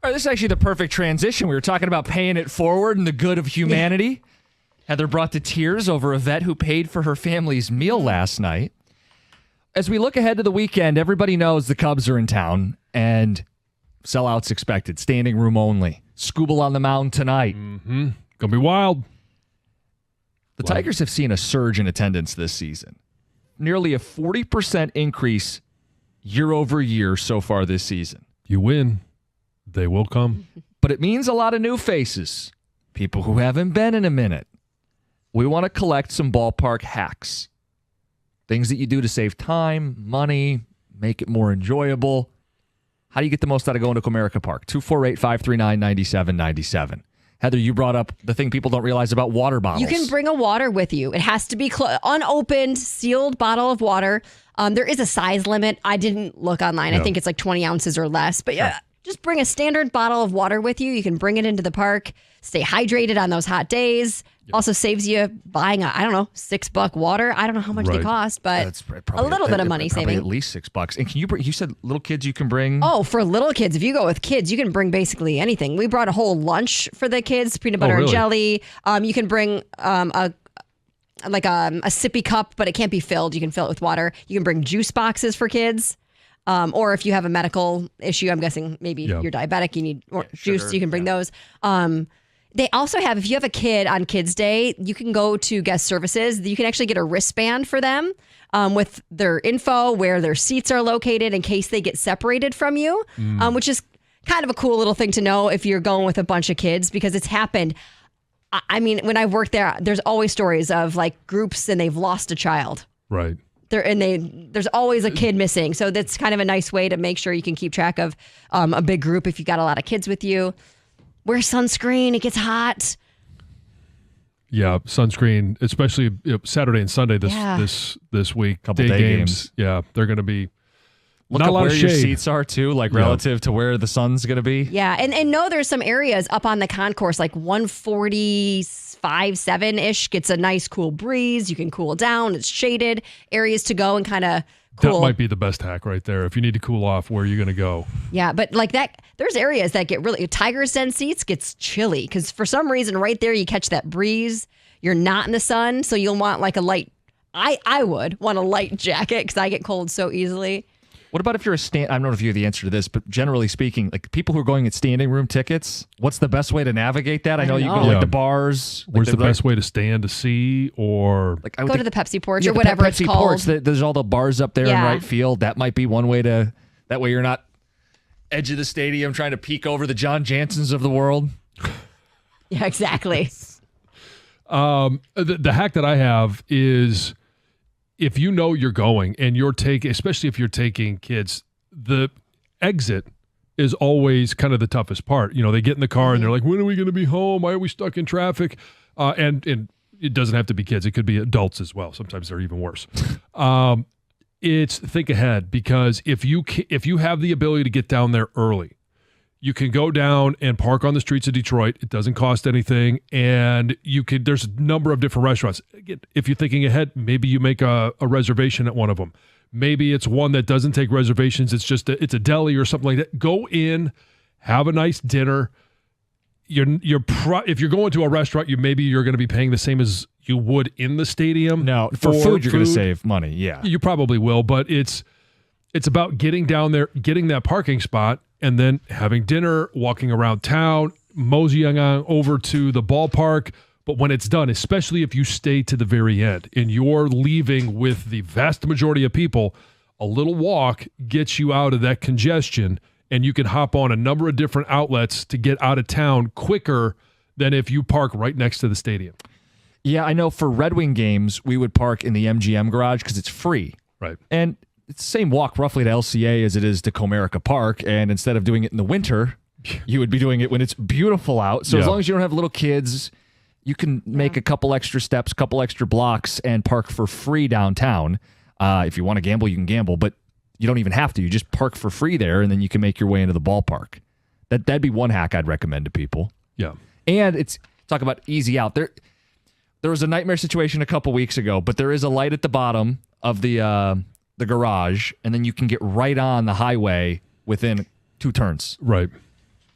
All right, this is actually the perfect transition. We were talking about paying it forward and the good of humanity. Heather brought to tears over a vet who paid for her family's meal last night. As we look ahead to the weekend, everybody knows the Cubs are in town and sellouts expected. Standing room only. Scooble on the mound tonight. Mm-hmm. Gonna be wild. The Tigers have seen a surge in attendance this season. Nearly a 40% increase year over year so far this season. You win. They will come. But it means a lot of new faces. People who haven't been in a minute. We want to collect some ballpark hacks. Things that you do to save time, money, make it more enjoyable. How do you get the most out of going to Comerica Park? 248-539-9797. Heather, you brought up the thing people don't realize about water bottles. You can bring a water with you. It has to be unopened, sealed bottle of water. There is a size limit. I didn't look online. I think it's like 20 ounces or less. But yeah, just bring a standard bottle of water with you. You can bring it into the park. Stay hydrated on those hot days. Also saves you buying, $6 water. I don't know how much they cost, but that's probably a little bit of money saving. At least $6. And can you bring, you said little kids you can bring? Oh, for little kids. If you go with kids, you can bring basically anything. We brought a whole lunch for the kids, peanut butter and jelly. You can bring a sippy cup, but it can't be filled. You can fill it with water. You can bring juice boxes for kids. Or if you have a medical issue, I'm guessing maybe you're diabetic, you need juice, sugar, you can bring those. They also have, if you have a kid on Kids Day, you can go to guest services. You can actually get a wristband for them with their info, where their seats are located in case they get separated from you, which is kind of a cool little thing to know if you're going with a bunch of kids, because it's happened. I mean, when I've worked there, there's always stories of like groups and they've lost a child. Right. There's always a kid missing. So that's kind of a nice way to make sure you can keep track of a big group if you got a lot of kids with you. Wear sunscreen. It gets hot. Yeah, sunscreen, especially Saturday and Sunday this week. Couple day games. Yeah, they're going to be Look up where your seats are, too, like relative to where the sun's going to be. Yeah, and know there's some areas up on the concourse, like 145, 7-ish, gets a nice cool breeze. You can cool down. It's shaded. Areas to go and kind of cool. That might be the best hack right there. If you need to cool off, where are you going to go? Yeah, but like that, there's areas that get really, Tiger's Den seats gets chilly because for some reason right there you catch that breeze. You're not in the sun, so you'll want like a light, I would want a light jacket because I get cold so easily. What about if you're I don't know if you have the answer to this, but generally speaking, like people who are going at standing room tickets, what's the best way to navigate that? I know you go like the bars. Where's the best way to stand to see, or like go to the Pepsi porch or whatever it's called. Porch, there's all the bars up there in right field. That might be one way to. That way you're not edge of the stadium trying to peek over the John Jansens of the world. Yeah, exactly. The hack that I have is, if you know you're going and you're especially if you're taking kids, the exit is always kind of the toughest part. You know, they get in the car and they're like, when are we going to be home? Why are we stuck in traffic? And it doesn't have to be kids. It could be adults as well. Sometimes they're even worse. It's think ahead, because if you have the ability to get down there early, you can go down and park on the streets of Detroit. It doesn't cost anything. And there's a number of different restaurants. Again, if you're thinking ahead, maybe you make a reservation at one of them. Maybe it's one that doesn't take reservations. It's just it's a deli or something like that. Go in, have a nice dinner. If you're going to a restaurant, you're going to be paying the same as you would in the stadium. No, for food, you're going to save money. Yeah, you probably will, but it's about getting down there, getting that parking spot, and then having dinner, walking around town, moseying on over to the ballpark. But when it's done, especially if you stay to the very end and you're leaving with the vast majority of people, a little walk gets you out of that congestion, and you can hop on a number of different outlets to get out of town quicker than if you park right next to the stadium. Yeah, I know for Red Wing games, we would park in the MGM garage because it's free. Right. And it's the same walk roughly to LCA as it is to Comerica Park, and instead of doing it in the winter, you would be doing it when it's beautiful out. So as long as you don't have little kids, you can make a couple extra steps, couple extra blocks, and park for free downtown. If you want to gamble, you can gamble, but you don't even have to. You just park for free there, and then you can make your way into the ballpark. That'd be one hack I'd recommend to people. Yeah. And it's talk about easy out. There was a nightmare situation a couple weeks ago, but there is a light at the bottom of the garage, and then you can get right on the highway within 2 turns. Right.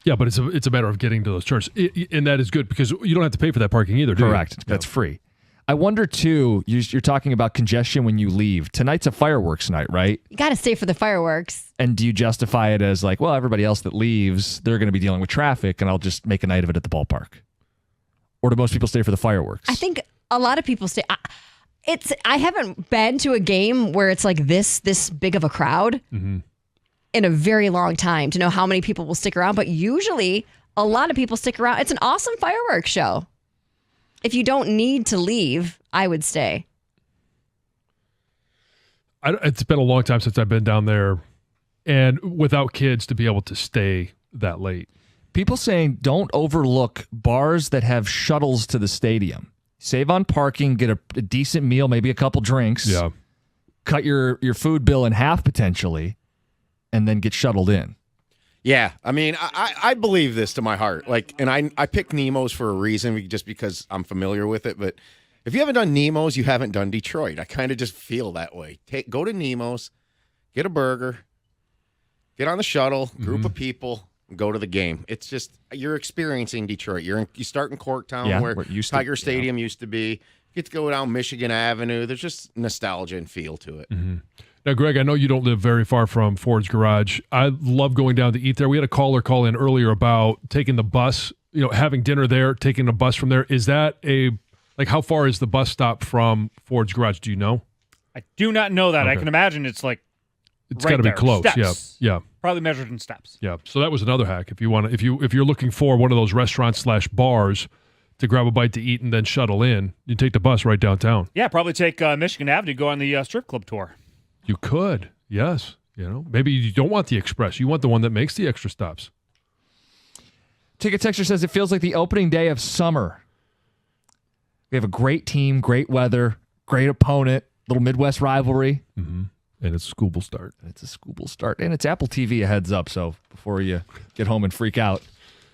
Yeah, but it's a matter of getting to those turns, and that is good because you don't have to pay for that parking either. Do Correct. You? That's free. I wonder too. You're talking about congestion when you leave. Tonight's a fireworks night, right? You got to stay for the fireworks. And do you justify it as like, well, everybody else that leaves, they're going to be dealing with traffic, and I'll just make a night of it at the ballpark? Or do most people stay for the fireworks? I think a lot of people stay. I haven't been to a game where it's like this big of a crowd in a very long time to know how many people will stick around. But usually, a lot of people stick around. It's an awesome fireworks show. If you don't need to leave, I would stay. It's been a long time since I've been down there, and without kids to be able to stay that late. People saying don't overlook bars that have shuttles to the stadium. Save on parking, get a decent meal, maybe a couple drinks. Yeah. Cut your food bill in half potentially, and then get shuttled in. Yeah, I mean, I believe this to my heart. Like, and I picked Nemo's for a reason, just because I'm familiar with it. But if you haven't done Nemo's, you haven't done Detroit. I kind of just feel that way. Go to Nemo's, get a burger, get on the shuttle, group of people, and go to the game. It's just you're experiencing Detroit. You start in Corktown, where Tiger Stadium used to be. You get to go down Michigan Avenue. There's just nostalgia and feel to it. Now, Greg, I know you don't live very far from Ford's Garage. I love going down to eat there. We had a caller call in earlier about taking the bus, having dinner there, taking a bus from there. Is that how far is the bus stop from Ford's Garage? Do you know? I do not know that. Okay. I can imagine it's right got to be close. Steps. Yeah. Probably measured in steps. Yeah. So that was another hack. If you're looking for one of those restaurants/bars to grab a bite to eat and then shuttle in, you take the bus right downtown. Yeah, probably take Michigan Avenue, go on the strip club tour. You could, yes. Maybe you don't want the express. You want the one that makes the extra stops. Ticket Texture says it feels like the opening day of summer. We have a great team, great weather, great opponent, little Midwest rivalry. And it's a Scooble start. And it's Apple TV, a heads up, so before you get home and freak out.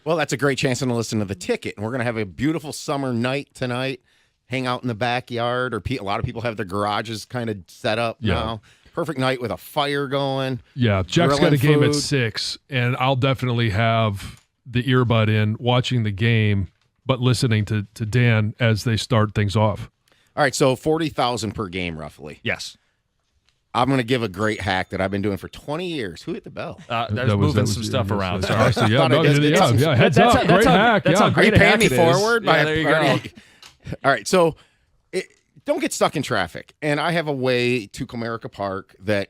Well, that's a great chance to listen to the ticket. And we're going to have a beautiful summer night tonight. Hang out in the backyard, or a lot of people have their garages kind of set up now. Perfect night with a fire going. Yeah, Jack's got a game at 6, and I'll definitely have the earbud in watching the game, but listening to Dan as they start things off. All right, so $40,000 per game, roughly. Yes. I'm going to give a great hack that I've been doing for 20 years. Who hit the bell? There's moving some stuff around. Sorry. Sorry. Heads up. Great hack. That's how great. Are you paying me forward? Yeah, there you go. All right, so don't get stuck in traffic. And I have a way to Comerica Park that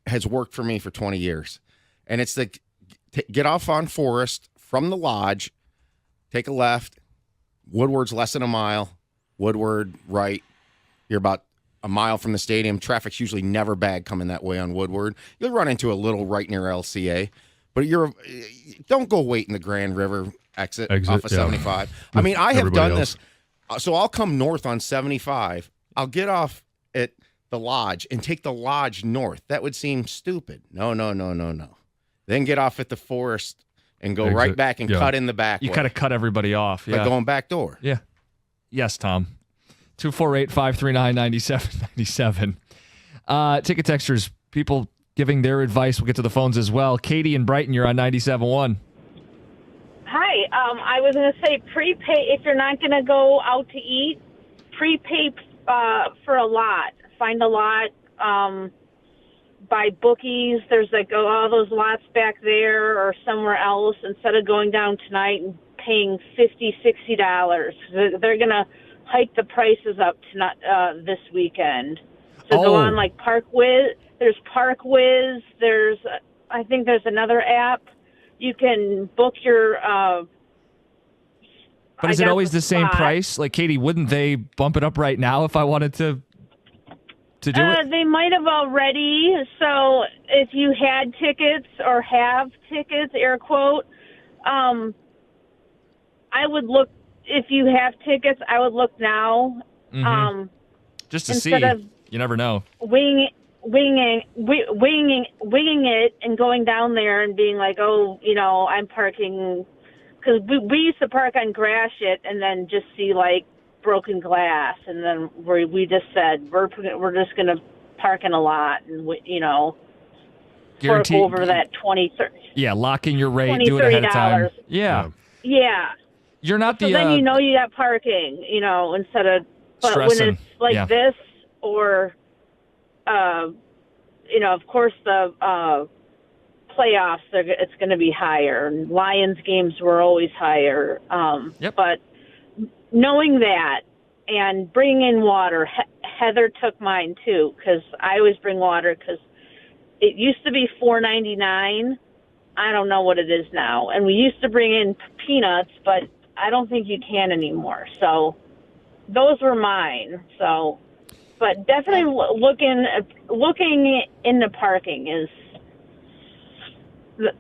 has worked for me for 20 years. And it's get off on Forest from the lodge, take a left. Woodward's less than a mile. Woodward, right. You're about a mile from the stadium. Traffic's usually never bad coming that way on Woodward. You'll run into a little right near LCA. But don't go wait in the Grand River exit off of 75. I mean, I have done this. So I'll come north on 75. I'll get off at the lodge and take the lodge north. That would seem stupid. No. Then get off at the Forest and go right back and cut in the back. You kind of cut everybody off. Like going back door. Yeah. Yes, Tom. 248-539-9797. Ticket textures, people giving their advice. We'll get to the phones as well. Katie in Brighton, you're on 97.1. Hi. I was going to say prepay. If you're not going to go out to eat, prepay for a lot. Find a lot. Buy bookies. There's all those lots back there or somewhere else instead of going down tonight and paying $50, $60. They're going to hike the prices up this weekend. So go on like ParkWiz. There's ParkWiz. I think there's another app. You can book your. But is it always the same price? Like, Katie, wouldn't they bump it up right now if I wanted to do it? They might have already. So if you had tickets or have tickets, air quote, I would look. If you have tickets, I would look now. Just to see. You never know. Winging it and going down there and being like, I'm parking. Because we used to park on Gratiot and then just see broken glass, and then we just said we're just going to park in a lot, and Guaranteed. fork over that 20, 30. Yeah, lock in your rate, $20, do it ahead of time. $30. Yeah. Yeah. You're not So the then you know you got parking, instead of, but when stressing. it's like Yeah. this or, of course the playoffs, it's going to be higher. And Lions games were always higher. Yep. But knowing that and bringing in water, Heather took mine too, because I always bring water because it used to be $4.99. I don't know what it is now. And we used to bring in peanuts, but I don't think you can anymore. So those were mine. So, but definitely looking into parking is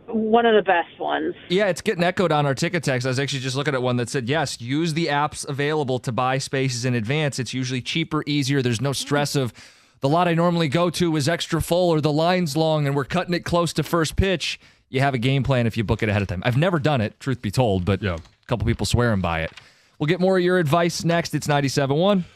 one of the best ones. Yeah, it's getting echoed on our ticket text. I was actually just looking at one that said, yes, use the apps available to buy spaces in advance. It's usually cheaper, easier. There's no stress of the lot I normally go to is extra full or the line's long and we're cutting it close to first pitch. You have a game plan if you book it ahead of time. I've never done it, truth be told, but a couple people swearing by it. We'll get more of your advice next. It's 97.1.